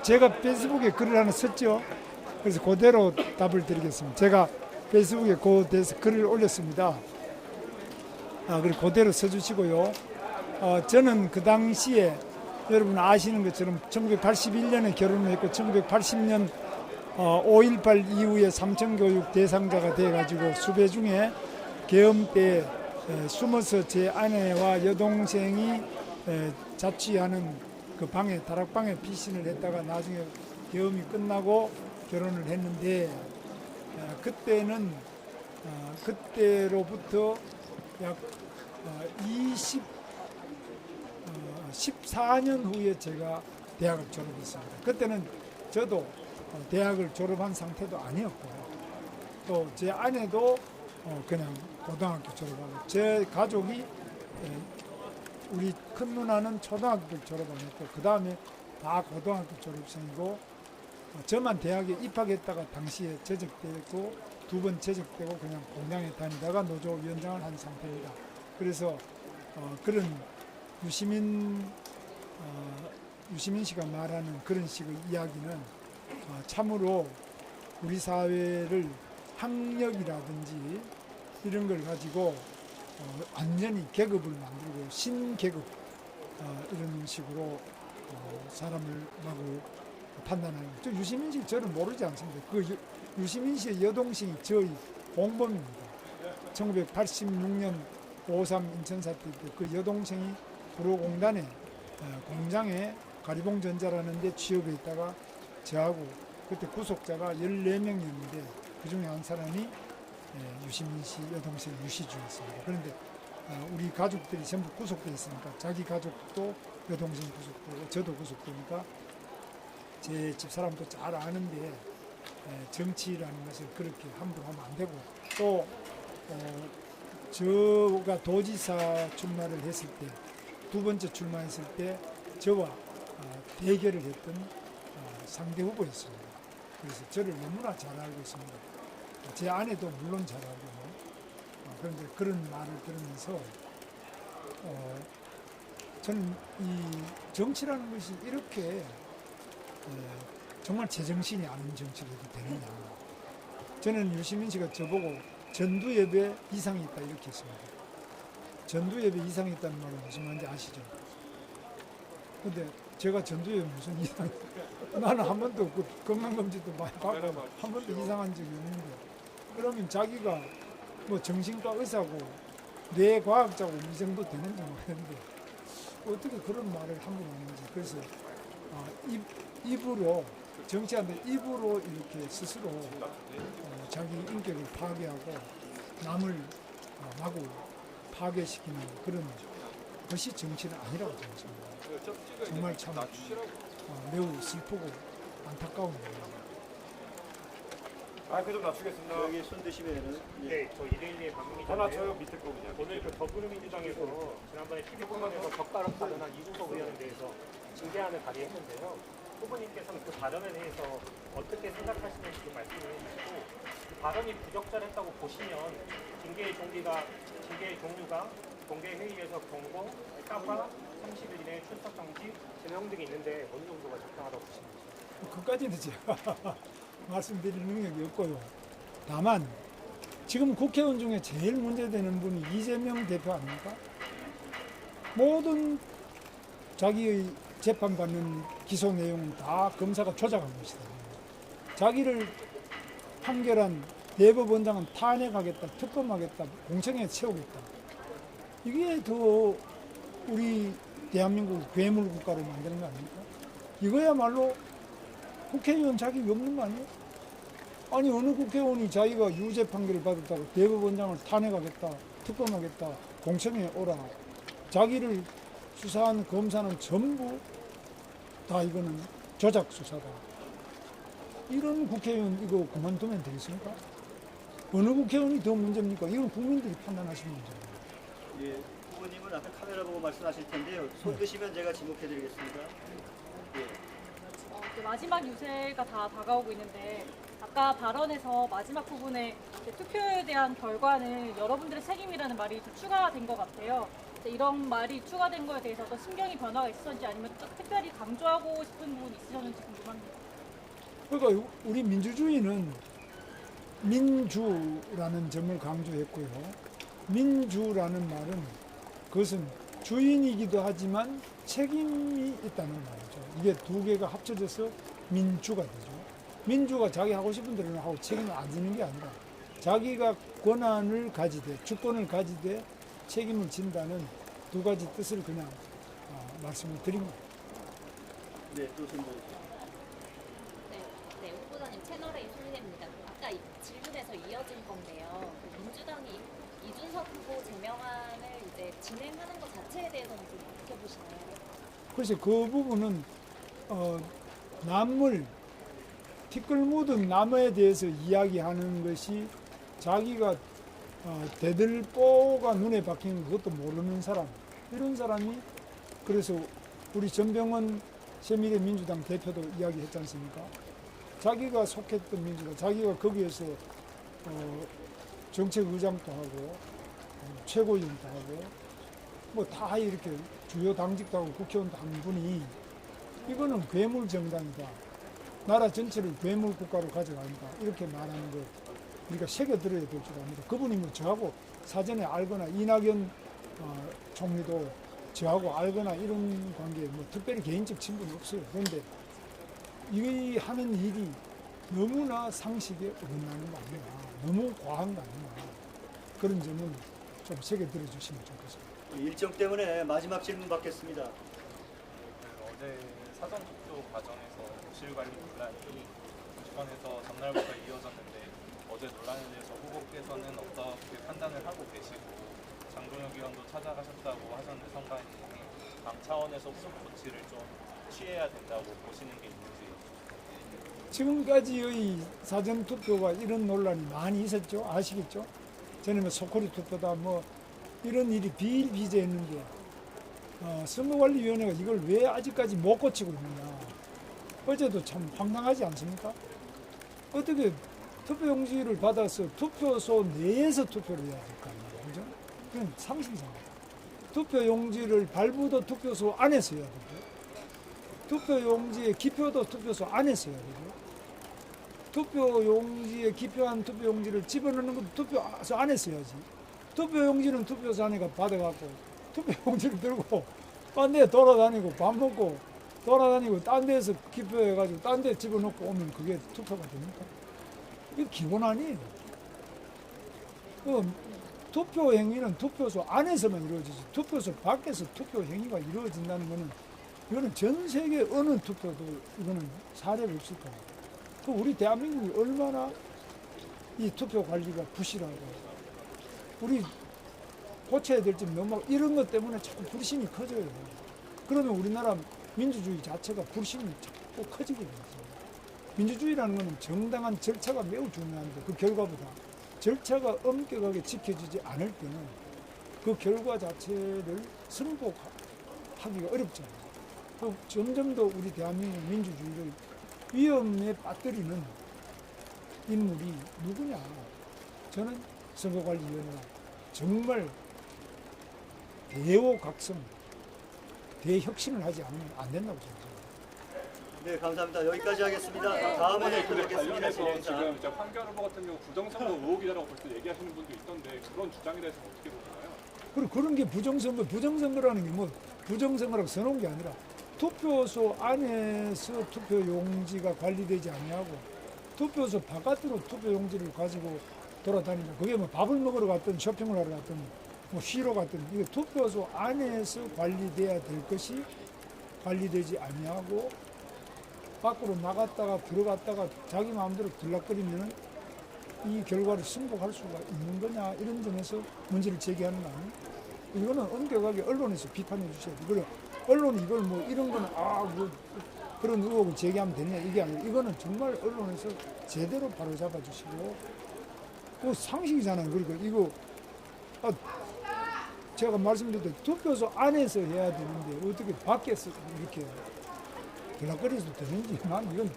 제가 페이스북에 글을 하나 썼죠. 그래서 그대로 답을 드리겠습니다. 제가 페이스북에 그 대해서 글을 올렸습니다. 그걸 그대로 써주시고요. 저는 그 당시에 여러분 아시는 것처럼 1981년에 결혼을 했고 1980년 5.18 이후에 삼청교육 대상자가 돼가지고 수배 중에 계엄 때 숨어서 제 아내와 여동생이 자취하는 그 방에 다락방에 피신을 했다가 나중에 계엄이 끝나고 결혼을 했는데 그때는 그때로부터 약 14년 후에 제가 대학을 졸업했습니다. 그때는 저도 대학을 졸업한 상태도 아니었고요. 또 제 아내도 그냥 고등학교 졸업하고 제 가족이 우리 큰 누나는 초등학교 졸업 안 했고 그 다음에 다 고등학교 졸업생이고 저만 대학에 입학했다가 당시에 재적되고 두 번 재적되고 그냥 공장에 다니다가 노조위원장을 한 상태입니다. 그래서 그런 유시민 씨가 말하는 그런 식의 이야기는 참으로 우리 사회를 학력이라든지 이런 걸 가지고 완전히 계급을 만들고 신계급 이런 식으로 사람을 마구 판단하는 저 유시민 씨 저를 모르지 않습니다. 그 유시민 씨의 여동생이 저희 공범입니다. 1986년 5.3 인천 사태 때 그 여동생이 구로공단에 공장에 가리봉전자라는 데 취업해 있다가 저하고 그때 구속자가 14명이었는데 그 중에 한 사람이 유시민 씨 여동생 유시주였습니다. 그런데 우리 가족들이 전부 구속돼 있으니까 자기 가족도 여동생 구속되고 저도 구속되니까 제 집사람도 잘 아는데 정치라는 것을 그렇게 함부로 하면 안 되고 또 저가 도지사 출마를 했을 때 두 번째 출마했을 때 저와 대결을 했던 상대 후보였습니다. 그래서 저를 너무나 잘 알고 있습니다. 제 아내도 물론 잘 알고 그런데 그런 말을 들으면서 저는 이 정치라는 것이 이렇게 정말 제정신이 아닌 정치를 해도 되느냐. 저는 유시민 씨가 저보고 전두예배 이상이 있다 이렇게 했습니다. 전두예배 이상이 있다는 말은 무슨 말인지 아시죠? 근데 제가 전두예배 무슨 이상 나는 한 번도 그 건강검진도 많이 받고 한 번도 이상한 적이 없는데 그러면 자기가 뭐 정신과 의사고 뇌과학자고 이 정도 되는지 모르겠는데 어떻게 그런 말을 함부로 하는지 그래서 입으로 정치하는데 입으로 이렇게 스스로 자기 인격을 파괴하고 남을 마구 파괴시키는 그런 것이 정치는 아니라고 생각합니다. 정말 참 매우 슬프고 안타까운 일입니다. 마이크 좀 낮추겠습니다. 여기 손 드시면은 네, 저 112의 박민희 더 낮춰요 밑에 거 그냥. 오늘 그 더불어민주당에서 지난번에 TV공방에서 젓가락 발언한 이구석 의원에 대해서 징계안을 발의했는데요. 후보님께서는 그 발언에 대해서 어떻게 생각하시는지 좀 말씀해 주시고 그 발언이 부적절했다고 보시면 징계의 종류가 공개 회의에서 경고, 까파, 30일 이내 출석 정지, 제명 등이 있는데 어느 정도가 적당하다고 보시는지. 그까지는 제가 말씀드릴 능력이 없고요. 다만 지금 국회의원 중에 제일 문제되는 분이 이재명 대표 아닙니까? 모든 자기의 재판받는 기소 내용은 다 검사가 조작한 것이다. 자기를 판결한 대법원장은 탄핵하겠다, 특검하겠다, 공청회에 채우겠다. 이게 더 우리 대한민국을 괴물 국가로 만드는 거 아닙니까? 이거야말로 국회의원 자격이 없는 거 아니에요? 아니 어느 국회의원이 자기가 유죄 판결을 받았다고 대법원장을 탄핵하겠다, 특검하겠다, 공청회에 오라. 자기를 수사한 검사는 전부 다 이거는 조작 수사다. 이런 국회의원 이거 그만두면 되겠습니까? 어느 국회의원이 더 문제입니까? 이건 국민들이 판단하시는 문제입니다. 예, 후보님은 앞에 카메라 보고 말씀하실 텐데요. 손 드시면 제가 지목해드리겠습니다. 예. 그 마지막 유세가 다 다가오고 있는데 아까 발언에서 마지막 부분에 투표에 대한 결과는 여러분들의 책임이라는 말이 좀 추가된 것 같아요. 이런 말이 추가된 거에 대해서 어떤 심경의 변화가 있었는지 아니면 또 특별히 강조하고 싶은 부분이 있으셨는지 궁금합니다. 그러니까 우리 민주주의는 민주라는 점을 강조했고요. 민주라는 말은 그것은 주인이기도 하지만 책임이 있다는 말이죠. 이게 두 개가 합쳐져서 민주가 되죠. 민주가 자기 하고 싶은 대로 하고 책임을 안 지는 게 아니라 자기가 권한을 가지되 주권을 가지되 책임을 진다는 두 가지 뜻을 그냥 말씀을 드린 거예요. 네, 또 선보. 네, 후보자님 채널A 손희대입니다. 아까 질문에서 이어진 건데요. 민주당이 이준석 후보 제명안을 이제 진행하는 것 자체에 대해서는 좀 어떻게 보시나요? 그래서 그 부분은 남을 티끌 묻은 나무에 대해서 이야기하는 것이 자기가 대들보가 눈에 박힌 그것도 모르는 사람, 이런 사람이, 그래서 우리 전병헌 새미래민주당 대표도 이야기했지 않습니까? 자기가 속했던 민주당, 자기가 거기에서 정책의장도 하고 최고위원도 하고 뭐 다 이렇게 주요 당직도 하고 국회의원도 한 분이 이거는 괴물 정당이다, 나라 전체를 괴물 국가로 가져간다, 이렇게 말하는 거 우리가 새겨들어야 될 줄 압니다. 그분이 뭐 저하고 사전에 알거나 이낙연 총리도 저하고 알거나 이런 관계에 뭐 특별히 개인적 친분이 없어요. 그런데 이 하는 일이 너무나 상식에 어긋나는 거 아니냐, 너무 과한 거 아니냐, 그런 점은 좀 새겨들어 주시면 좋겠습니다. 일정 때문에 마지막 질문 받겠습니다. 어제 사전투표 과정에서 실관리 논란이 정치권에서 전날부터 이어졌는데 어제 논란에 대해서 후보께서는 어떻게 판단을 하고 계시고 장동혁 의원도 찾아가셨다고 하셨는데 선관위에 당 차원에서 후속 조치를 좀 취해야 된다고 보시는 게 있는지. 지금까지의 사전투표가 이런 논란이 많이 있었죠. 아시겠죠? 전에 뭐 소코리 투표다 뭐 이런 일이 비일비재했는데 선거관리위원회가 이걸 왜 아직까지 못 고치고 있느냐. 어제도 참 황당하지 않습니까? 어떻게 투표용지를 받아서 투표소 내에서 투표를 해야 될 거 아니에요. 그죠? 그건 상식이잖아요. 투표용지를 발부도 투표소 안에서 해야 되고, 투표용지에 기표도 투표소 안에서 해야 되고, 투표용지에 기표한 투표용지를 집어넣는 것도 투표소 안에서 해야지. 투표용지는 투표소 안에 받아갖고 투표용지를 들고 딴 데 돌아다니고 밥 먹고 돌아다니고 딴 데에서 기표해가지고 딴 데 집어넣고 오면 그게 투표가 됩니까? 이게 기본 아니에요. 투표 행위는 투표소 안에서만 이루어지지 투표소 밖에서 투표 행위가 이루어진다는 것은 이거는 전 세계 어느 투표도 이거는 사례가 없을 거예요. 그 우리 대한민국이 얼마나 이 투표 관리가 부실하고 우리 고쳐야 될 점 너무 이런 것 때문에 자꾸 불신이 커져요. 그러면 우리나라 민주주의 자체가 불신이 자꾸 커지게 되죠. 민주주의라는 것은 정당한 절차가 매우 중요한데 그 결과보다 절차가 엄격하게 지켜지지 않을 때는 그 결과 자체를 승복하기가 어렵잖아요. 점점 더 우리 대한민국 민주주의를 위험에 빠뜨리는 인물이 누구냐. 저는 선거관리위원회가 정말 대호각성, 대혁신을 하지 않으면 안 된다고 생각합니다. 네, 감사합니다. 여기까지 하겠습니다. 다음에 또 뵙겠습니다. 관련해서 진행자. 지금 이제 황교안 후보 같은 경우 부정선거 의혹이라고 벌써 얘기하시는 분도 있던데 그런 주장에 대해서 어떻게 보시나요? 그리고 그런 게 부정선거라는 게 뭐 부정선거라고 써놓은 게 아니라 투표소 안에서 투표용지가 관리되지 아니하고 투표소 바깥으로 투표용지를 가지고 돌아다니는, 그게 뭐 밥을 먹으러 갔든 쇼핑을 하러 갔든 뭐 쉬러 갔든 이게 투표소 안에서 관리돼야 될 것이 관리되지 아니하고 밖으로 나갔다가 들어갔다가 자기 마음대로 들락거리면 이 결과를 승복할 수가 있는 거냐, 이런 점에서 문제를 제기하는 거 아니에요? 이거는 엄격하게 언론에서 비판해 주셔야 돼요. 그리고 언론이 이걸 뭐 이런 거는 뭐 그런 의혹을 제기하면 되냐, 이게 아니라 이거는 정말 언론에서 제대로 바로잡아 주시고, 그 상식이잖아요. 그러니까 이거 제가 말씀드린 투표소 안에서 해야 되는데 어떻게 밖에서 이렇게 들락거려서 되는지 난 이건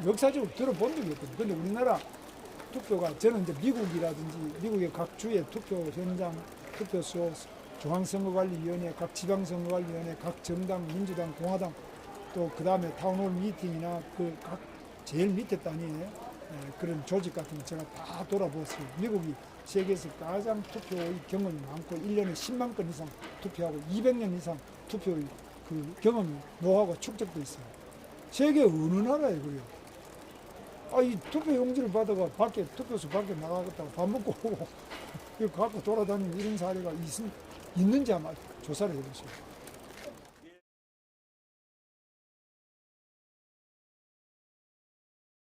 역사적으로 들어본 적이 없거든요. 근데 우리나라 투표가, 저는 이제 미국이라든지 미국의 각 주의 투표 현장, 투표소 중앙선거관리위원회, 각 지방선거관리위원회, 각 정당, 민주당, 공화당, 또 그 다음에 타운홀 미팅이나 그 각 제일 밑에 단위의 그런 조직 같은 거 제가 다 돌아보았어요. 미국이 세계에서 가장 투표의 경험이 많고 1년에 10만 건 이상 투표하고 200년 이상 투표의 그 경험이 노하우가 축적돼 있어요. 세계 어느 나라에 그래요? 이 투표 용지를 받아가 밖에 투표소 밖에 나가겠다고 밥 먹고 오고 이거 갖고 돌아다니는 이런 사례가 있는지 한번 조사를 해보세요.